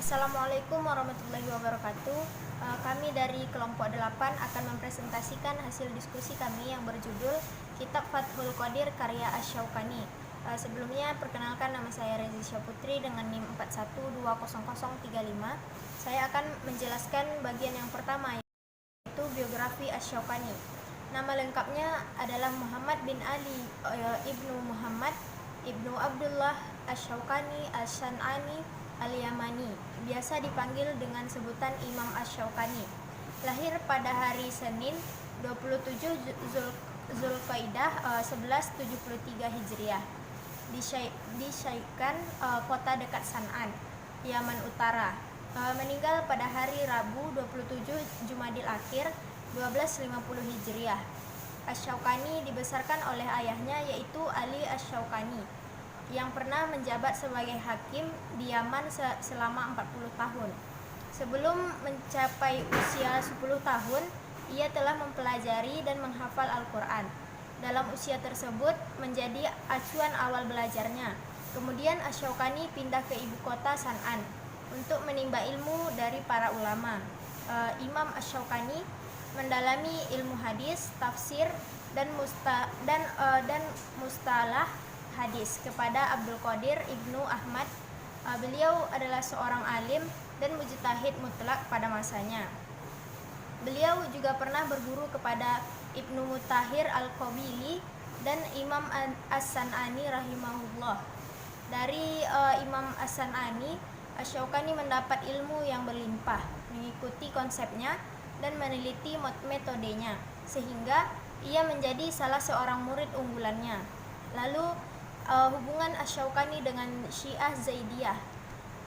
Assalamualaikum warahmatullahi wabarakatuh. Kami dari kelompok 8 akan mempresentasikan hasil diskusi kami yang berjudul Kitab Fathul Qadir karya Asy-Syaukani. Sebelumnya perkenalkan, nama saya Rezi Syaputri dengan NIM 41200035. Saya akan menjelaskan bagian yang pertama, yaitu biografi Asy-Syaukani. Nama lengkapnya adalah Muhammad bin Ali ibnu Muhammad ibnu Abdullah Asy-Syaukani Asy-Syan'ani Al-Yamani, biasa dipanggil dengan sebutan Imam Asy-Syaukani. Lahir pada hari Senin 27 Zulqaidah 1173 Hijriah di Syaikan, kota dekat San'an, Yaman Utara. Meninggal pada hari Rabu 27 Jumadil Akhir 1250 Hijriah. Asy-Syaukani dibesarkan oleh ayahnya, yaitu Ali Asy-Syaukani, yang pernah menjabat sebagai hakim di Yaman selama 40 tahun. Sebelum mencapai usia 10 tahun, ia telah mempelajari dan menghafal Al-Quran. Dalam usia tersebut menjadi acuan awal belajarnya. Kemudian Asy-Syaukani pindah ke ibu kota San'an untuk menimba ilmu dari para ulama. Imam Asy-Syaukani mendalami ilmu hadis, tafsir, dan mustalah hadis kepada Abdul Qadir Ibnu Ahmad. Beliau adalah seorang alim dan mujtahid mutlak pada masanya. Beliau juga pernah berguru kepada Ibnu Mutahhir Al-Qabili dan Imam As-San'ani rahimahullah. Dari Imam As-San'ani, Asy-Syaukani mendapat ilmu yang berlimpah, mengikuti konsepnya dan meneliti metodenya, sehingga ia menjadi salah seorang murid unggulannya. Lalu hubungan Asy-Syaukani dengan Syiah Zaidiyah.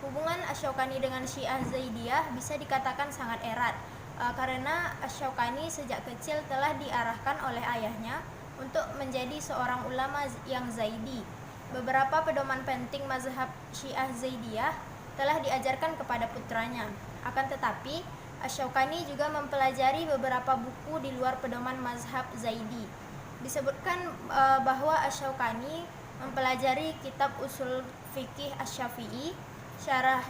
Hubungan Asy-Syaukani dengan Syiah Zaidiyah bisa dikatakan sangat erat, karena Asy-Syaukani sejak kecil telah diarahkan oleh ayahnya untuk menjadi seorang ulama yang Zaidi. Beberapa pedoman penting mazhab Syiah Zaidiyah telah diajarkan kepada putranya. Akan tetapi Asy-Syaukani juga mempelajari beberapa buku di luar pedoman mazhab Zaidi. Disebutkan bahwa Asy-Syaukani mempelajari kitab usul fikih Asy-Syafi'i, syarah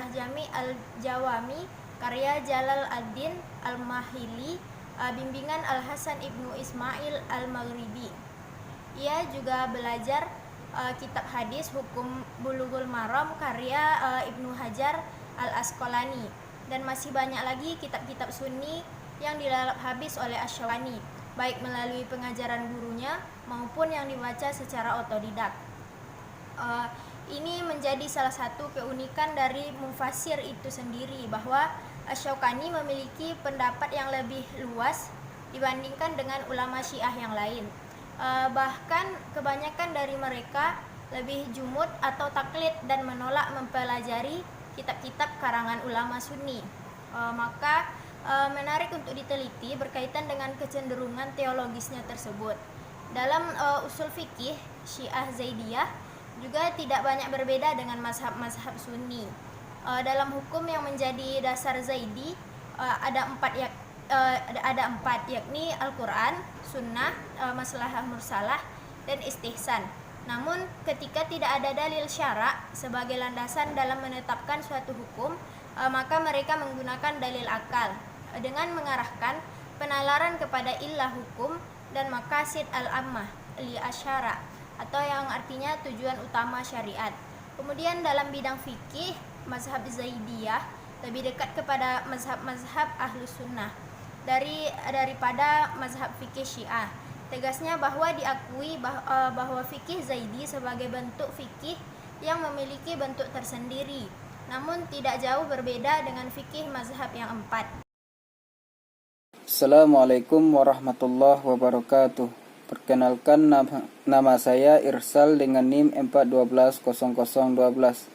Jami' al-Jawami karya Jalal ad-Din al-Mahili, bimbingan Al-Hasan ibnu Ismail al-Maghribi. Ia juga belajar kitab hadis Hukum Bulughul Maram karya Ibnu Hajar al-Asqalani, dan masih banyak lagi kitab-kitab sunni yang dilalap habis oleh Asy-Syaukani, baik melalui pengajaran gurunya maupun yang dibaca secara otodidak. Ini menjadi salah satu keunikan dari mufassir itu sendiri, bahwa Asy-Syaukani memiliki pendapat yang lebih luas dibandingkan dengan ulama Syiah yang lain. Bahkan kebanyakan dari mereka lebih jumud atau taklid dan menolak mempelajari kitab-kitab karangan ulama Sunni. Maka menarik untuk diteliti berkaitan dengan kecenderungan teologisnya tersebut. Dalam usul fikih Syiah Zaidiyah juga tidak banyak berbeda dengan mazhab-mazhab Sunni. Dalam hukum yang menjadi dasar Zaidi ada empat, yakni Al-Quran, Sunnah, Maslahah Mursalah, dan Istihsan. Namun ketika tidak ada dalil syara' sebagai landasan dalam menetapkan suatu hukum, maka mereka menggunakan dalil akal dengan mengarahkan penalaran kepada illah hukum dan maqasid al-ammah li asyara', atau yang artinya tujuan utama syariat. Kemudian dalam bidang fikih, mazhab Zaidiyah lebih dekat kepada mazhab Ahlus Sunnah daripada mazhab fikih Syiah. Tegasnya bahwa diakui bahwa fikih Zaidi sebagai bentuk fikih yang memiliki bentuk tersendiri, namun tidak jauh berbeda dengan fikih mazhab yang empat. Assalamualaikum warahmatullahi wabarakatuh. Perkenalkan, nama saya Irsal dengan NIM 41200012.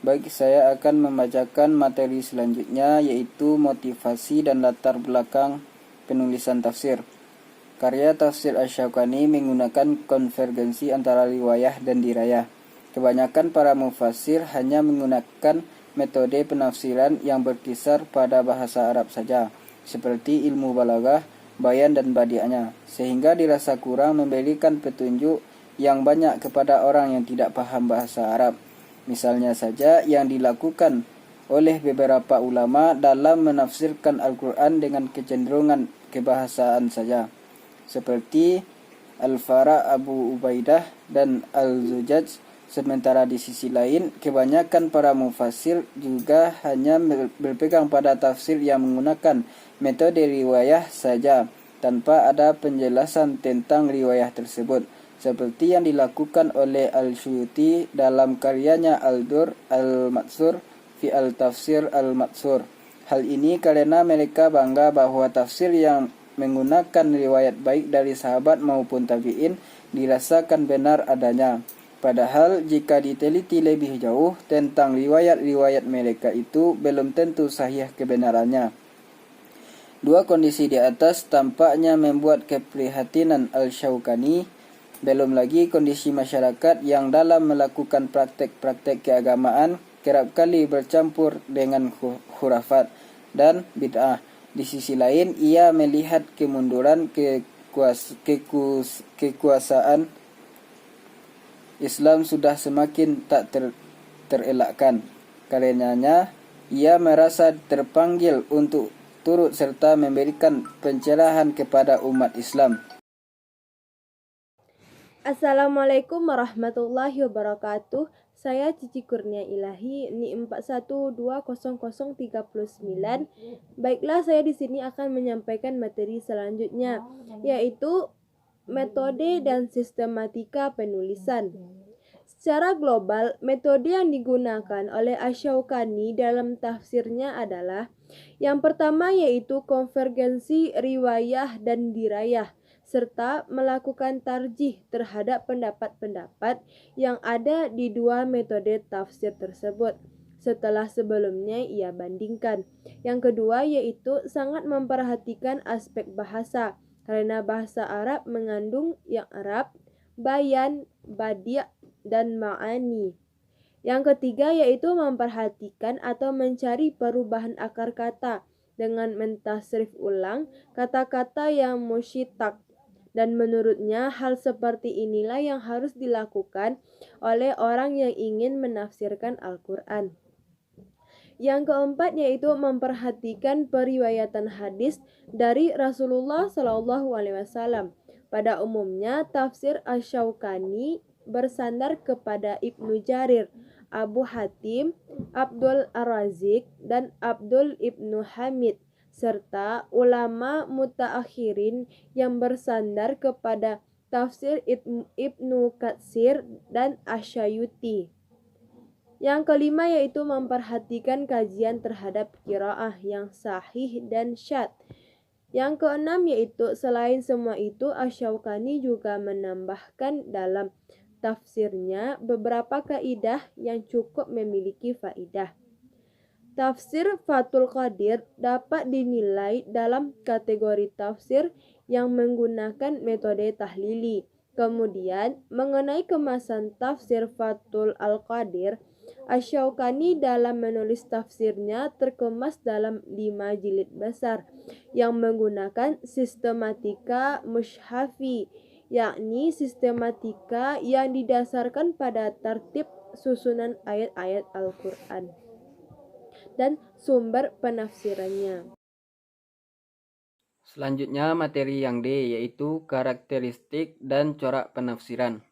Baik, saya akan membacakan materi selanjutnya, yaitu motivasi dan latar belakang penulisan tafsir. Karya tafsir Asy-Syaukani menggunakan konvergensi antara riwayah dan dirayah. Kebanyakan para mufassir hanya menggunakan metode penafsiran yang berkisar pada bahasa Arab saja, seperti ilmu balaghah, bayan dan badiahnya, sehingga dirasa kurang memberikan petunjuk yang banyak kepada orang yang tidak paham bahasa Arab. Misalnya saja yang dilakukan oleh beberapa ulama dalam menafsirkan Al-Quran dengan kecenderungan kebahasaan saja, seperti Al-Fara Abu Ubaidah dan Al-Zujaj. Sementara di sisi lain, kebanyakan para mufassir juga hanya berpegang pada tafsir yang menggunakan metode riwayah saja, tanpa ada penjelasan tentang riwayah tersebut, seperti yang dilakukan oleh Al-Suyuti dalam karyanya Al-Dur Al-Matsur fi Al-Tafsir Al-Matsur. Hal ini karena mereka bangga bahwa tafsir yang menggunakan riwayat baik dari sahabat maupun tabi'in dirasakan benar adanya. Padahal jika diteliti lebih jauh tentang riwayat-riwayat mereka itu belum tentu sahih kebenarannya. Dua kondisi di atas tampaknya membuat keprihatinan Al-Syaukani, belum lagi kondisi masyarakat yang dalam melakukan praktek-praktek keagamaan kerap kali bercampur dengan khurafat dan bid'ah. Di sisi lain, ia melihat kemunduran kekuasaan Islam sudah semakin tak terelakkan. Karenanya, ia merasa terpanggil untuk turut serta memberikan pencerahan kepada umat Islam. Assalamualaikum warahmatullahi wabarakatuh. Saya Cici Kurnia Ilahi, NIM 41200039. Baiklah, saya di sini akan menyampaikan materi selanjutnya, yaitu metode dan sistematika penulisan. Secara global, metode yang digunakan oleh Asy-Syaukani dalam tafsirnya adalah yang pertama yaitu konvergensi riwayah dan dirayah, serta melakukan tarjih terhadap pendapat-pendapat yang ada di dua metode tafsir tersebut setelah sebelumnya ia bandingkan. Yang kedua yaitu sangat memperhatikan aspek bahasa, karena bahasa Arab mengandung yang Arab, bayan, badi' dan ma'ani. Yang ketiga yaitu memperhatikan atau mencari perubahan akar kata dengan mentasrif ulang kata-kata yang musyitak. Dan menurutnya hal seperti inilah yang harus dilakukan oleh orang yang ingin menafsirkan Al-Quran. Yang keempat yaitu memperhatikan periwayatan hadis dari Rasulullah SAW. Pada umumnya tafsir Asy-Syaukani bersandar kepada Ibnu Jarir, Abu Hatim, Abdul Ar-Razik, dan Abdul Ibnu Hamid, serta ulama mutaakhirin yang bersandar kepada tafsir Ibnu Katsir dan Asy-Syuuti. Yang kelima yaitu memperhatikan kajian terhadap qiraah yang sahih dan syadz. Yang keenam yaitu selain semua itu Asy-Syaukani juga menambahkan dalam tafsirnya beberapa kaidah yang cukup memiliki faidah. Tafsir Fathul Qadir dapat dinilai dalam kategori tafsir yang menggunakan metode tahlili. Kemudian mengenai kemasan tafsir Fathul Al-Qadir, Asy-Syaukani dalam menulis tafsirnya terkemas dalam 5 jilid besar yang menggunakan sistematika mushafi, yakni sistematika yang didasarkan pada tertib susunan ayat-ayat Al-Quran dan sumber penafsirannya. Selanjutnya materi yang D, yaitu karakteristik dan corak penafsiran.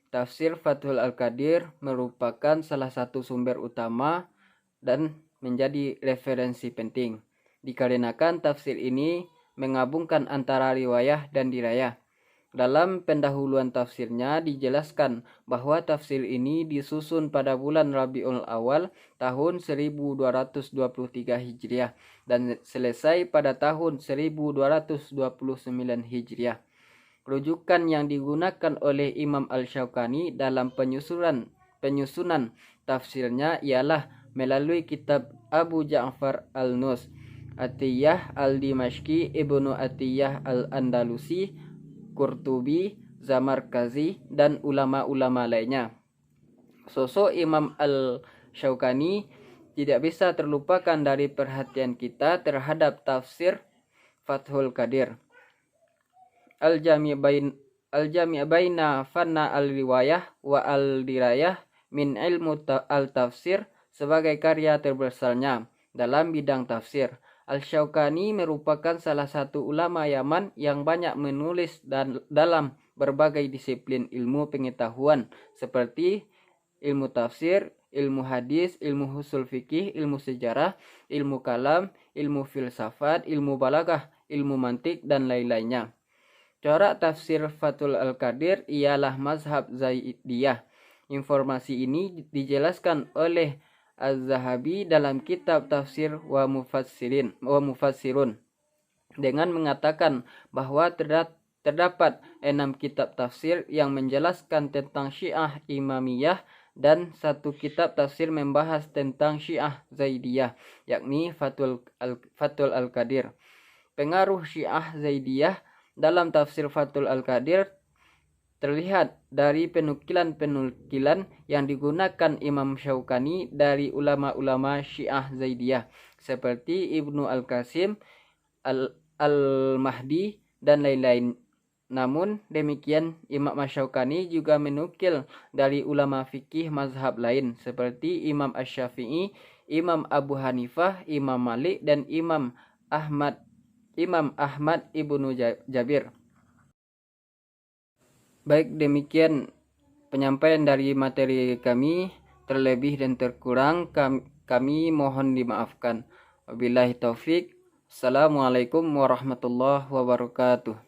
Tafsir Fathul Al-Qadir merupakan salah satu sumber utama dan menjadi referensi penting, dikarenakan tafsir ini menggabungkan antara riwayah dan dirayah. Dalam pendahuluan tafsirnya dijelaskan bahwa tafsir ini disusun pada bulan Rabiul Awal tahun 1223 Hijriah dan selesai pada tahun 1229 Hijriah. Rujukan yang digunakan oleh Imam Al-Syaukani dalam penyusunan tafsirnya ialah melalui kitab Abu Ja'far Al-Nus, Atiyah Al-Dimashqi, Ibnu Atiyah Al-Andalusi, Qurtubi, Zamarkazi, dan ulama-ulama lainnya. Sosok Imam Al-Syaukani tidak bisa terlupakan dari perhatian kita terhadap tafsir Fathul Qadir. Al-Jami' baina fanna al-riwayah wa al-dirayah min ilmu al-tafsir sebagai karya terbesarnya dalam bidang tafsir. Al-Syaukani merupakan salah satu ulama Yaman yang banyak menulis dalam berbagai disiplin ilmu pengetahuan seperti ilmu tafsir, ilmu hadis, ilmu ushul fikih, ilmu sejarah, ilmu kalam, ilmu filsafat, ilmu balaghah, ilmu mantik, dan lain-lainnya. Corak tafsir Fathul Al-Qadir ialah mazhab Zaidiyah. Informasi ini dijelaskan oleh Az-Zahabi dalam kitab Tafsir wa Mufassirun dengan mengatakan bahwa terdapat 6 kitab tafsir yang menjelaskan tentang Syiah Imamiyah dan 1 kitab tafsir membahas tentang Syiah Zaidiyah, yakni Fathul Al-Qadir. Pengaruh Syiah Zaidiyah dalam tafsir Fathul Al-Qadir terlihat dari penukilan-penukilan yang digunakan Imam Syaukani dari ulama-ulama Syiah Zaidiyah seperti Ibnu Al-Qasim, Al-Mahdi, dan lain-lain. Namun demikian, Imam Syaukani juga menukil dari ulama fikih mazhab lain seperti Imam Asy-Syafi'i, Imam Abu Hanifah, Imam Malik, dan Imam Ahmad ibnu Jabir. Baik, demikian penyampaian dari materi kami. Terlebih dan terkurang kami mohon dimaafkan. Wabillahi taufik. Assalamualaikum warahmatullahi wabarakatuh.